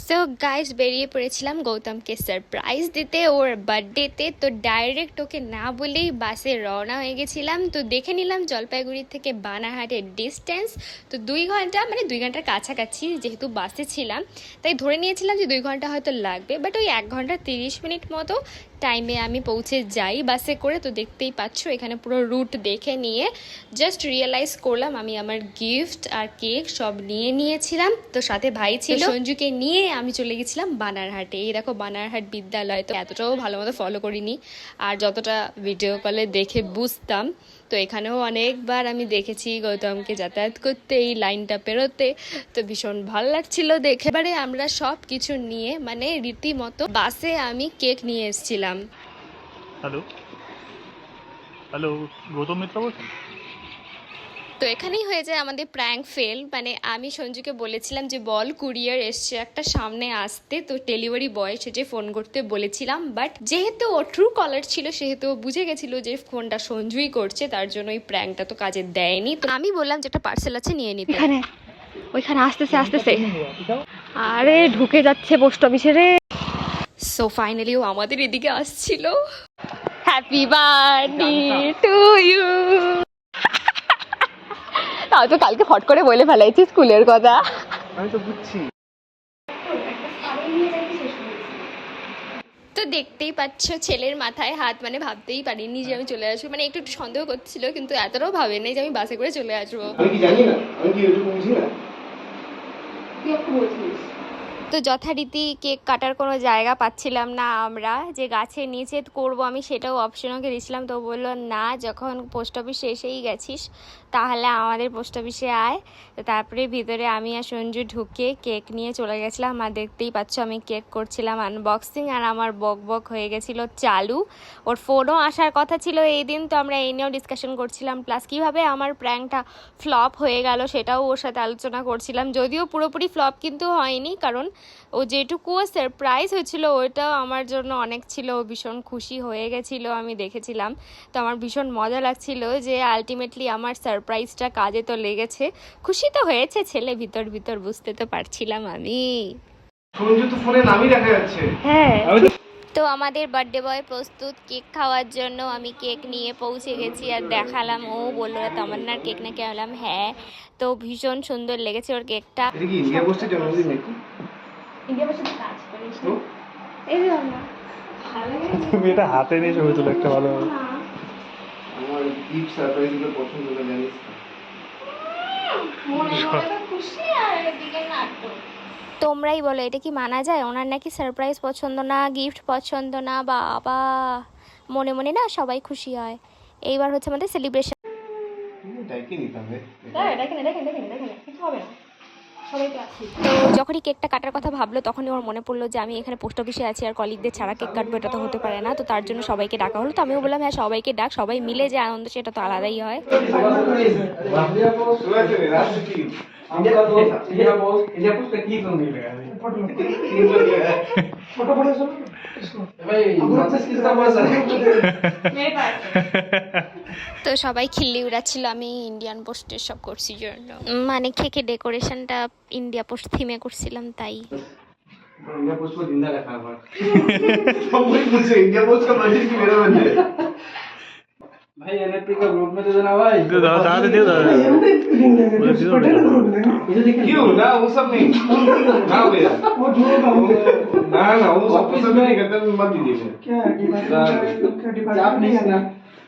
So guys বেরিয়ে পড়েছিলাম গৌতমকে surprise দিতে ওর বার্থডেতে। তো ডাইরেক্ট ওকে না বলেই বাসে রওনা হয়ে গেছিলাম। তো দেখে নিলাম জলপাইগুড়ি থেকে বানারহাটের ডিস্টেন্স তো 2 ঘন্টা, মানে 2 ঘন্টার কাছাকাছি। যেহেতু বাসে ছিলাম তাই ধরে নিয়েছিলাম যে 2 ঘন্টা হয়তো লাগবে, বাট ওই 1 ঘন্টা 30 মিনিট মতো টাইমে আমি পৌঁছে যাই বাসে করে। তো দেখতেই পাচ্ছ এখানে পুরো রুট দেখে নিয়ে জাস্ট রিয়েলাইজ করলাম আমি আমার গিফট আর কেক সব নিয়ে নিয়েছিলাম। তো সাথে ভাই ছিল, সঞ্জুকে নিয়ে আমি চলে গেছিলাম বানারহাটে। এই দেখো বানারহাট বিদ্যালয়। তো এতটাও ভালো মতো ফলো করিনি, আর যতটা ভিডিও কলে দেখে বুঝতাম। তো এখানেও অনেকবার আমি দেখেছি গৌতমকে যাতায়াত করতে, এই লাইনটা পেরোতে। তো ভীষণ ভালো লাগছিল দেখে। এবারে আমরা সব কিছু নিয়ে মানে রীতিমতো বাসে আমি কেক নিয়ে এসেছিলাম। হ্যালো হ্যালো, গৌতম মিত্র বলছেন? তো এখানেই হয়ে যায় আমাদের প্র্যাঙ্ক ফেল। মানে আমি সঞ্জুকে বলেছিলাম যে বল কুরিয়ার এসছে একটা সামনে আসতে, তো ডেলিভারি বয় সেজে ফোন করতে বলেছিলাম। বাট যেহেতু ও ট্রু কলার ছিল সেহেতু ও বুঝে গেছিল যে ফোনটা সঞ্জুই করছে, তার জন্য ওই প্র্যাঙ্কটা তো কাজে দেয়নি। তো আমি বললাম যে একটা পার্সেল আছে নিয়ে নিতে। এখানে ওইখানে আসতেছে আসতেছে, আরে ঢুকে যাচ্ছে পোস্ট অফিসে রে। সো ফাইনালি ও আমাদের এদিকে আসছিল। Happy birthday to you. তাও তো কালকে ফট করে বলে ফেলাইছি স্কুলের কথা। আমি তো বুঝছি। তো দেখতেই পাচ্ছ ছেলের মাথায় হাত, মানে ভাবতেই পারিনি যে আমি চলে আসবো। মানে একটু সন্দেহ করছিল, কিন্তু এতটাও ভাবেনি যে আমি বাসে করে চলে আসবো। আমি কি জানি না, আমি কি এটুকু বুঝি না। তো যথারীতি কেক কাটার কোনো জায়গা পাচ্ছিলাম না আমরা, যে গাছের নিচে করব আমি সেটাও অপশন ওকে দিয়েছিলাম। তো বললো না, যখন পোস্ট অফিসে এসেই গেছিস তাহলে আমাদের পোস্ট অফিসে আয়। তো তারপরে ভিতরে আমি আর সঞ্জু ঢুকে কেক নিয়ে চলে গেছিলাম। আর দেখতেই পাচ্ছ আমি কেক করছিলাম আনবক্সিং, আর আমার বক বক হয়ে গেছিলো চালু। ওর ফোনও আসার কথা ছিল এই দিন, তো আমরা এই নিয়েও ডিসকাশন করছিলাম। প্লাস কীভাবে আমার প্র্যাঙ্কটা ফ্লপ হয়ে গেল সেটাও ওর সাথে আলোচনা করছিলাম। যদিও পুরোপুরি ফ্লপ কিন্তু হয়নি, কারণ ও যেটুকুও সারপ্রাইজ হয়েছিল ওইটাও আমার জন্য অনেক ছিল। ও ভীষণ খুশি হয়ে গেছিলো, আমি দেখেছিলাম। তো আমার ভীষণ মজা লাগছিল যে আলটিমেটলি আমার সারপ্রাইজটা কাজে তো লেগেছে। খুশি তো হয়েছে ছেলে, ভিতর ভিতর বুঝতে তো পারছিলাম আমি। সঞ্জু তো ফোনে নামই দেখা যাচ্ছে। হ্যাঁ, তো আমাদের বার্থডে বয় প্রস্তুত কেক খাওয়ার জন্য। আমি কেক নিয়ে পৌঁছে গেছি আর দেখালাম। ও বললো তামান্নার কেক নাকি? বললাম হ্যাঁ। তো ভীষণ সুন্দর লেগেছে ওর কেকটা। এটা কি ইন্ডিয়া পোস্টের জন্মদিন নাকি? ইন্ডিয়া বসে কাজ করিস না এই যে না তুমি এটা হাতে নিয়ে ছবি তুলে একটা ভালো হবে। আমার গিফট সারপ্রাইজ গুলো পছন্দ না, জানিস না। তোমরাই বলো এটা কি মানা যায়? ওনার নাকি সারপ্রাইজ পছন্দ না, গিফট পছন্দ না। বাবা, মনে মনে না সবাই খুশি হয়। এইবার হচ্ছে আমাদের সেলিব্রেশন। ডাইকে নিতে হবে। দেখেন দেখেন দেখেন দেখেন কিছু হবে না, সবাই তো আছে। তো যখনই কেকটা কাটার কথা ভাবলো তখনই ওর মনে পড়লো যে আমি এখানে পোস্ট অফিসে আছি আর কলিগদের ছাড়া কেক কাটবো, এটা তো হতে পারে না। তো তার জন্য সবাইকে ডাকা হলো। তো আমিও বললাম হ্যাঁ সবাইকে ডাক, সবাই মিলে যে আনন্দ সেটা তো আলাদাই হয়। তো সবাই খিল্লি উড়াচ্ছিল আমি ইন্ডিয়ান পোস্টের সব করছি জন্য, মানে কেকে ডেকোরেশনটা ইন্ডিয়া পোস্ট থিমে করছিলাম তাই। इंडिया पोस्ट को जिंदा रखा हुआ है। सब वही पूछे इंडिया पोस्ट का बजट की मेरा बंदे। भाई एनएफपी का ग्रुप में दे देना भाई। दे दो, दादा दे दो। क्यों ना वो सब नहीं ना भैया वो झूठा ना ना वो सब पसंद नहीं करते, मत दीजिए। क्या डिपार्टमेंट आप नहीं है ना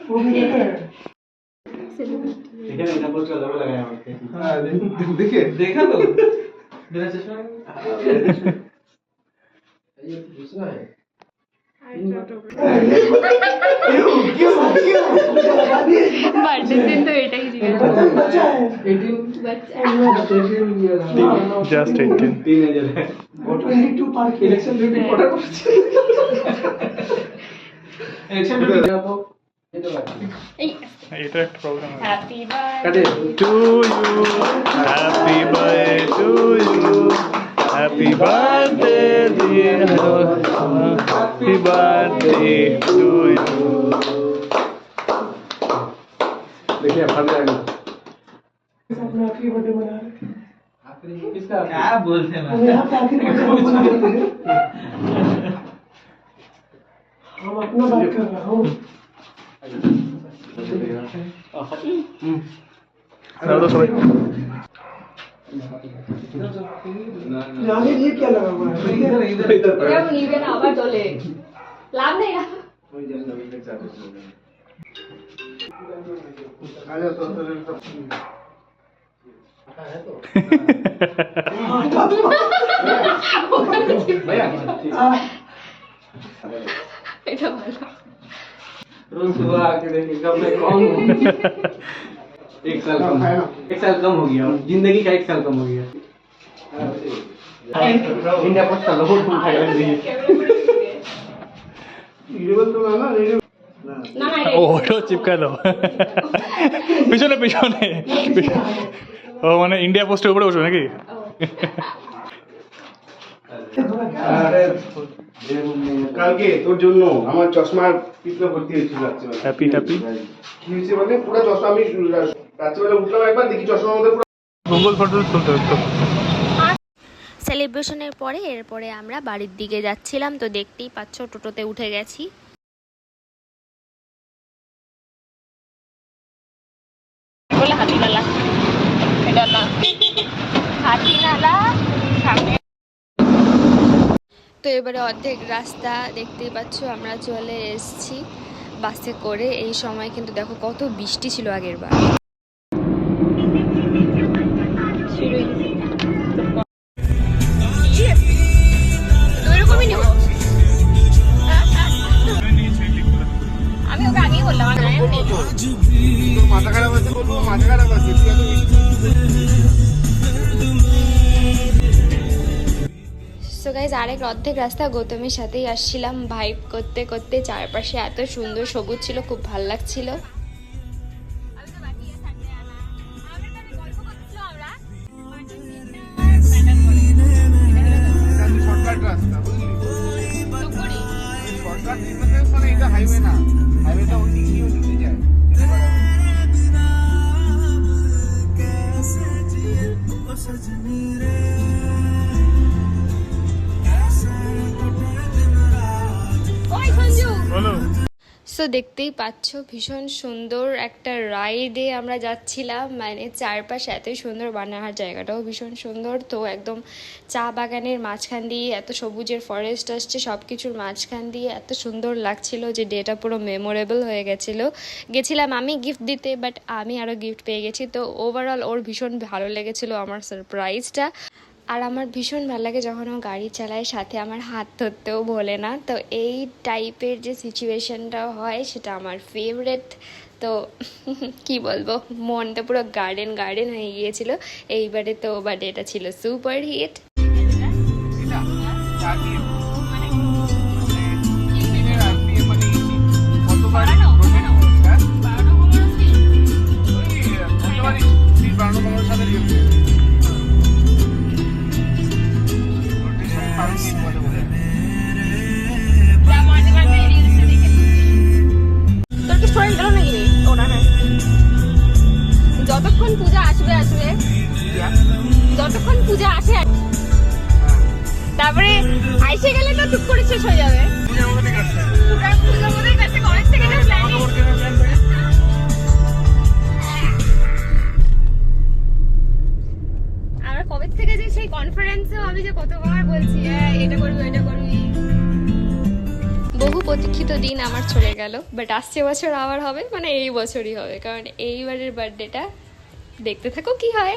वो भी है। ठीक है इंडिया पोस्ट का लोगो लगाया है। हां देखिए देखा तो मेरा चश्मा ये दूसरा है। বার্থডে দিন তো এটাই জিজ্ঞেস बच्चा है 18 জাস্ট 18 टीनेजर है वो 22 park election duty photo election duty तो ये तो बात এটা একটা প্রবলেম আছে। হ্যাপি বার্থডে कटे to you, happy birthday to you, happy birthday dear, happy birthday to you. देखिए भाग जाएगा। अपना हैप्पी बर्थडे मना रहे हैं। क्या बोलते ना हम अपना बात कर रहा हूँ দাও তো সবাই आगे ये क्या लगा हुआ है इधर इधर इधर নিবে না আবার চলে লাভ নেই না आजा तो भैया এটা ভালো रोज सुबह आके देखे कब मैं कौन हूँ एक साल कम हो गया जिंदगी का 1 साल कम हो गया इंडिया पोस्ट का लोगो ढूंढ खाएगा রিলেবল তো না রিলেবল না না ও ওটাও চিপকায় দাও পিছনে পিছনে ও মানে ইন্ডিয়া পোস্টের উপরে বসবে নাকি কালকে তোর জন্য আমার চশমার পিছনে ভর্তি হয়েছিল রাত্রিবেলা হ্যাপি হ্যাপি কি হয়েছে মানে পুরো চশমা আমি রাত্রিবেলা উঠলাম একবার দেখি চশমার মধ্যে পুরো মঙ্গল ফটো তুলতে হতো সেলিব্রেশনের পরে এরপরে আমরা বাড়ির দিকে যাচ্ছিলাম, তো দেখতেই পাচ্ছ টোটোতে উঠে গেছি। বলে হাতিনালা এটা না হাতিনালা সামনে। তো এবারে অর্ধেক রাস্তা দেখতেই পাচ্ছ আমরা চলে এসেছি বাসে করে। এই সময় কিন্তু দেখো কত বৃষ্টি ছিল আগের বার। আমি ওকে আগেই বললাম মাথা খারাপ আছে বলবো মাথা খারাপ আছে সো গাইজ আরেক অর্ধেক রাস্তা গৌতমের সাথেই আসছিলাম ভাইব করতে করতে। চারপাশে এত সুন্দর সবুজ ছিল, খুব ভাল লাগছিল। শর্টকাট রাস্তা বুঝলি শর্টকাট মানে এটা হাইওয়ে না, হাইওয়েটা ওই দিক দিয়ে ওদিকে যায়। ওই সঞ্জু বলো সো দেখতেই পাচ্ছ ভীষণ সুন্দর একটা রাইডে আমরা যাচ্ছিলাম। মানে চারপাশ এতই সুন্দর, বানাহার জায়গাটাও ভীষণ সুন্দর। তো একদম চা বাগানের মাঝখান দিয়ে এত সবুজের ফরেস্ট আসছে, সব কিছুর মাঝখান দিয়ে এত সুন্দর লাগছিল যে ডেটা পুরো মেমোরেবল হয়ে গেছিলাম আমি গিফট দিতে, বাট আমি আরও গিফট পেয়ে গেছি। তো ওভারঅল ওর ভীষণ ভালো লেগেছিলো আমার সারপ্রাইজটা। আর আমার ভীষণ ভালো লাগে যখন ও গাড়ি চালায়, সাথে আমার হাত ধরতেও ভোলে না। তো এই টাইপের যে সিচুয়েশনটা হয় সেটা আমার ফেভারেট। তো কি বলবো, মনটা পুরো গার্ডেন গার্ডেন হয়ে গিয়েছিল। এইবারে তো বার্থডেটা ছিল সুপার হিট। তোর কি স্টোরি গেল নাকি রে ওটা? হ্যাঁ যতক্ষণ পূজা আসবে যতক্ষণ পূজা আসে তারপরে আইসে গেলে তো টুক করে শেষ হয়ে যাবে। পূজার মধ্যে কাছে কলেজ থেকে আমরা কবে থেকে যে সেই কনফারেন্সেও আমি যে কতবার বলছি এটা করবি এটা করবি। বহু প্রতীক্ষিত দিন আমার চলে গেল, বাট আসছে বছর আবার হবে, মানে এই বছরই হবে, কারণ এইবারের বার্থডেটা দেখতে থাকো কি হয়।